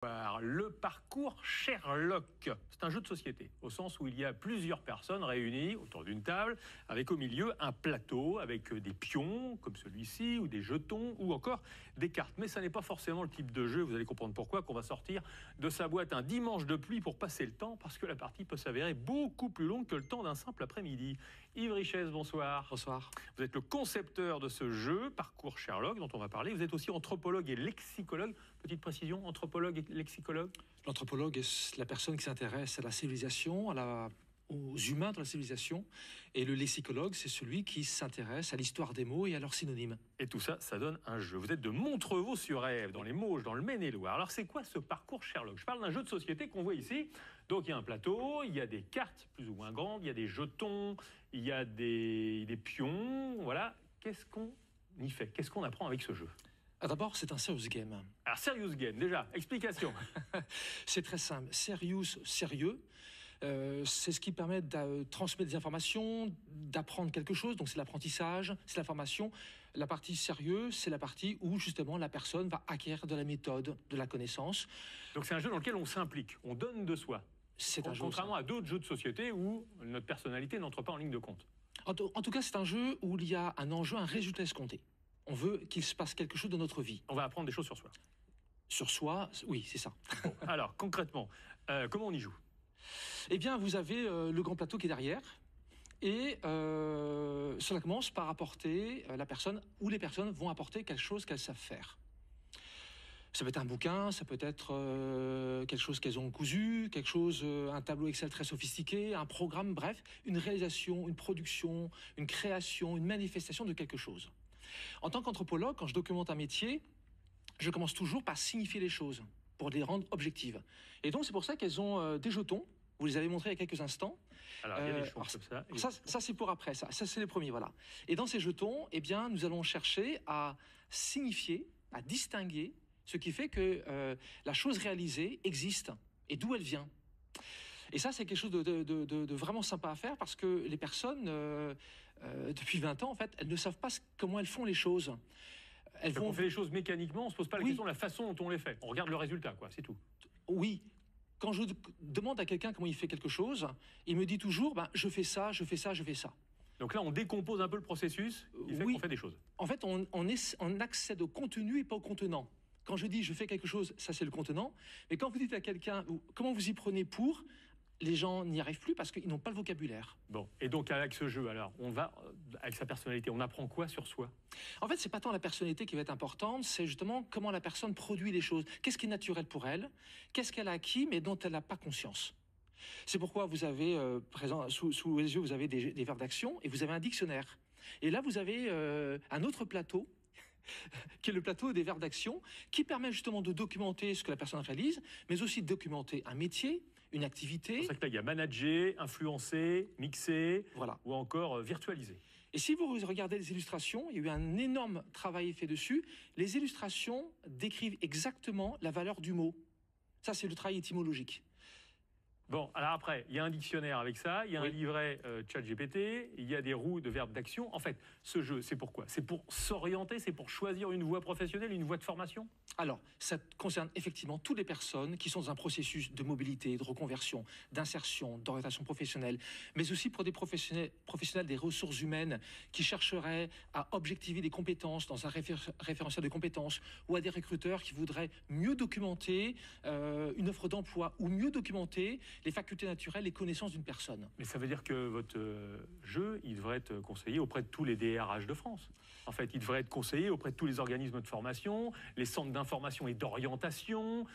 Le parcours Sherlock, c'est un jeu de société, au sens où il y a plusieurs personnes réunies autour d'une table, avec au milieu un plateau avec des pions, comme celui-ci, ou des jetons, ou encore des cartes. Mais ça n'est pas forcément le type de jeu, vous allez comprendre pourquoi, qu'on va sortir de sa boîte un dimanche de pluie pour passer le temps, parce que la partie peut s'avérer beaucoup plus longue que le temps d'un simple après-midi. Yves Richesse, bonsoir. Bonsoir. Vous êtes le concepteur de ce jeu, Parcours Sherlock, dont on va parler. Vous êtes aussi anthropologue et lexicologue. Petite précision, anthropologue et lexicologue. L'anthropologue est la personne qui s'intéresse à la civilisation, aux humains de la civilisation. Et le lexicologue, c'est celui qui s'intéresse à l'histoire des mots et à leurs synonymes. Et tout ça, ça donne un jeu. Vous êtes de Montrevaux-sur-Ève, dans les Mauges, dans le Maine-et-Loire. Alors c'est quoi ce parcours Sherlock? Je parle d'un jeu de société qu'on voit ici. Donc il y a un plateau, il y a des cartes plus ou moins grandes, il y a des jetons, il y a des pions. Voilà. Qu'est-ce qu'on y fait? Qu'est-ce qu'on apprend avec ce jeu? D'abord, c'est un serious game. Alors, serious game, déjà, explication. C'est très simple. Serious, sérieux. C'est ce qui permet de transmettre des informations, d'apprendre quelque chose. Donc, c'est l'apprentissage, c'est la formation. La partie sérieux, c'est la partie où, justement, la personne va acquérir de la méthode, de la connaissance. Donc, c'est un jeu dans lequel on s'implique, on donne de soi. C'est un jeu. Contrairement à d'autres jeux de société où notre personnalité n'entre pas en ligne de compte. En tout cas, c'est un jeu où il y a un enjeu, un résultat escompté. On veut qu'il se passe quelque chose dans notre vie. On va apprendre des choses sur soi. Sur soi, oui, c'est ça. Bon, alors, concrètement, comment on y joue? Eh bien, vous avez le grand plateau qui est derrière. Et cela commence par apporter la personne, ou les personnes vont apporter quelque chose qu'elles savent faire. Ça peut être un bouquin, ça peut être quelque chose qu'elles ont cousu, quelque chose, un tableau Excel très sophistiqué, un programme, bref, une réalisation, une production, une création, une manifestation de quelque chose. En tant qu'anthropologue, quand je documente un métier, je commence toujours par signifier les choses, pour les rendre objectives. Et donc c'est pour ça qu'elles ont des jetons. Vous les avez montrés il y a quelques instants. Alors, il y a des choses comme ça. Ça c'est pour après, ça c'est les premiers, voilà. Et dans ces jetons, eh bien, nous allons chercher à signifier, à distinguer ce qui fait que la chose réalisée existe et d'où elle vient. Et ça, c'est quelque chose de vraiment sympa à faire parce que les personnes, depuis 20 ans, en fait, elles ne savent pas comment elles font les choses. On fait les choses mécaniquement, on ne se pose pas la question de la façon dont on les fait. On regarde le résultat, quoi, c'est tout. Oui. Quand je demande à quelqu'un comment il fait quelque chose, il me dit toujours je fais ça, je fais ça, je fais ça. Donc là, on décompose un peu le processus qui fait qu'on fait des choses. En fait, on accède au contenu et pas au contenant. Quand je dis je fais quelque chose, ça c'est le contenant. Mais quand vous dites à quelqu'un comment vous y prenez pour, les gens n'y arrivent plus parce qu'ils n'ont pas le vocabulaire. Bon, et donc avec ce jeu, alors, on va, avec sa personnalité, on apprend quoi sur soi? En fait, c'est pas tant la personnalité qui va être importante, c'est justement comment la personne produit les choses. Qu'est-ce qui est naturel pour elle? Qu'est-ce qu'elle a acquis mais dont elle n'a pas conscience? C'est pourquoi vous avez, sous les yeux, vous avez des verbes d'action et vous avez un dictionnaire. Et là, vous avez un autre plateau qui est le plateau des verbes d'action, qui permet justement de documenter ce que la personne réalise, mais aussi de documenter un métier, une activité. C'est pour ça que là, il y a manager, influencer, mixer, voilà. Ou encore virtualiser. Et si vous regardez les illustrations, il y a eu un énorme travail fait dessus. Les illustrations décrivent exactement la valeur du mot. Ça, c'est le travail étymologique. Bon, alors après, il y a un dictionnaire avec ça, il y a un livret ChatGPT, il y a des roues de verbes d'action. En fait, ce jeu, c'est pourquoi? C'est pour s'orienter, c'est pour choisir une voie professionnelle, une voie de formation? Alors, ça concerne effectivement toutes les personnes qui sont dans un processus de mobilité, de reconversion, d'insertion, d'orientation professionnelle, mais aussi pour des professionnels des ressources humaines qui chercheraient à objectiver des compétences dans un référentiel de compétences, ou à des recruteurs qui voudraient mieux documenter une offre d'emploi ou mieux documenter les facultés naturelles, les connaissances d'une personne. Mais ça veut dire que votre jeu, il devrait être conseillé auprès de tous les DRH de France. En fait, il devrait être conseillé auprès de tous les organismes de formation, les centres d'information et d'orientation,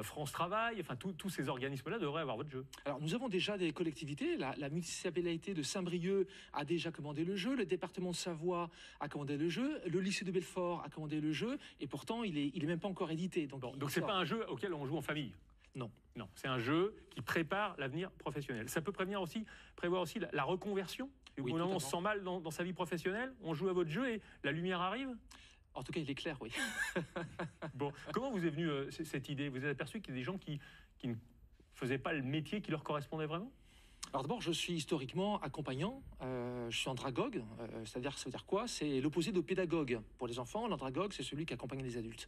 France Travail, enfin tous ces organismes-là devraient avoir votre jeu. Alors nous avons déjà des collectivités, la municipalité de Saint-Brieuc a déjà commandé le jeu, le département de Savoie a commandé le jeu, le lycée de Belfort a commandé le jeu, et pourtant il est même pas encore édité. Donc c'est pas un jeu auquel on joue en famille? Non. Non, c'est un jeu qui prépare l'avenir professionnel. Ça peut prévoir aussi la reconversion. Oui, au moment où on se sent mal dans sa vie professionnelle, on joue à votre jeu et la lumière arrive? En tout cas, il est clair, oui. Bon, comment vous est venue cette idée? Vous avez aperçu qu'il y a des gens qui ne faisaient pas le métier qui leur correspondait vraiment? Alors d'abord, je suis historiquement accompagnant, je suis andragogue, c'est-à-dire, ça veut dire quoi? C'est l'opposé de pédagogue. Pour les enfants, l'andragogue, c'est celui qui accompagne les adultes.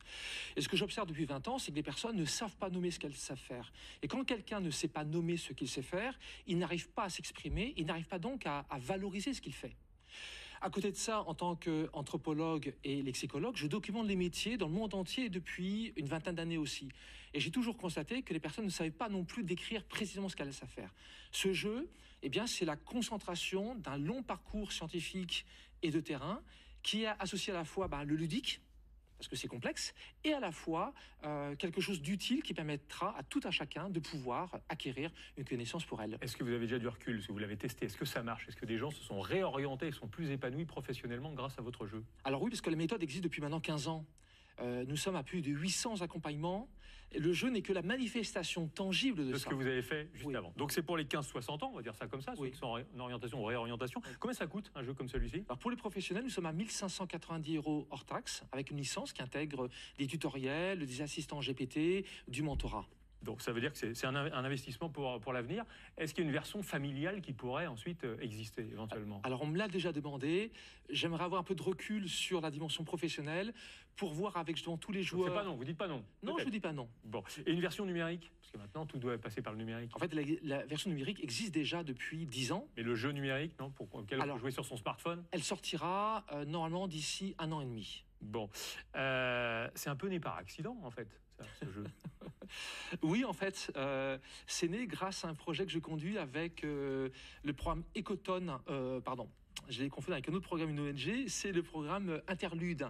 Et ce que j'observe depuis 20 ans, c'est que les personnes ne savent pas nommer ce qu'elles savent faire. Et quand quelqu'un ne sait pas nommer ce qu'il sait faire, il n'arrive pas à s'exprimer, il n'arrive pas donc à valoriser ce qu'il fait. À côté de ça, en tant qu'anthropologue et lexicologue, je documente les métiers dans le monde entier depuis une vingtaine d'années aussi. Et j'ai toujours constaté que les personnes ne savaient pas non plus décrire précisément ce qu'elles savent faire. Ce jeu, eh bien, c'est la concentration d'un long parcours scientifique et de terrain qui est associé à la fois le ludique, parce que c'est complexe, et à la fois quelque chose d'utile qui permettra à tout un chacun de pouvoir acquérir une connaissance pour elle. Est-ce que vous avez déjà du recul? Est-ce que vous l'avez testé? Est-ce que ça marche? Est-ce que des gens se sont réorientés et sont plus épanouis professionnellement grâce à votre jeu? Alors oui, parce que la méthode existe depuis maintenant 15 ans. Nous sommes à plus de 800 accompagnements. Le jeu n'est que la manifestation tangible de ce ça. que vous avez fait juste Oui. avant. Donc c'est pour les 15-60 ans, on va dire ça comme ça, ceux Oui. qui sont en orientation ou réorientation. Oui. Combien ça coûte un jeu comme celui-ci? Alors pour les professionnels, nous sommes à 1590 € hors taxe, avec une licence qui intègre des tutoriels, des assistants GPT, du mentorat. Donc ça veut dire que c'est un investissement pour l'avenir. Est-ce qu'il y a une version familiale qui pourrait ensuite exister éventuellement? Alors on me l'a déjà demandé, j'aimerais avoir un peu de recul sur la dimension professionnelle pour voir avec justement tous les Donc joueurs... c'est pas non, vous dites pas non? Non, je ne dis pas non. Bon. Et une version numérique? Parce que maintenant tout doit passer par le numérique. En fait, la version numérique existe déjà depuis 10 ans. Mais le jeu numérique, non? Pour lequel on peut jouer sur son smartphone? Elle sortira normalement d'ici 1 an et demi. Bon. C'est un peu né par accident en fait, ce jeu. Oui, en fait, c'est né grâce à un projet que je conduis avec le programme Ecotone, pardon, je l'ai confondu avec un autre programme, une ONG, c'est le programme Interlude,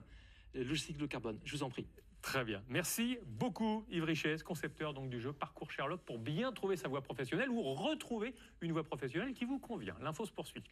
logistique low carbone. Je vous en prie. Très bien. Merci beaucoup Yves Richez, concepteur donc du jeu Parcours Sherlock, pour bien trouver sa voie professionnelle ou retrouver une voie professionnelle qui vous convient. L'info se poursuit.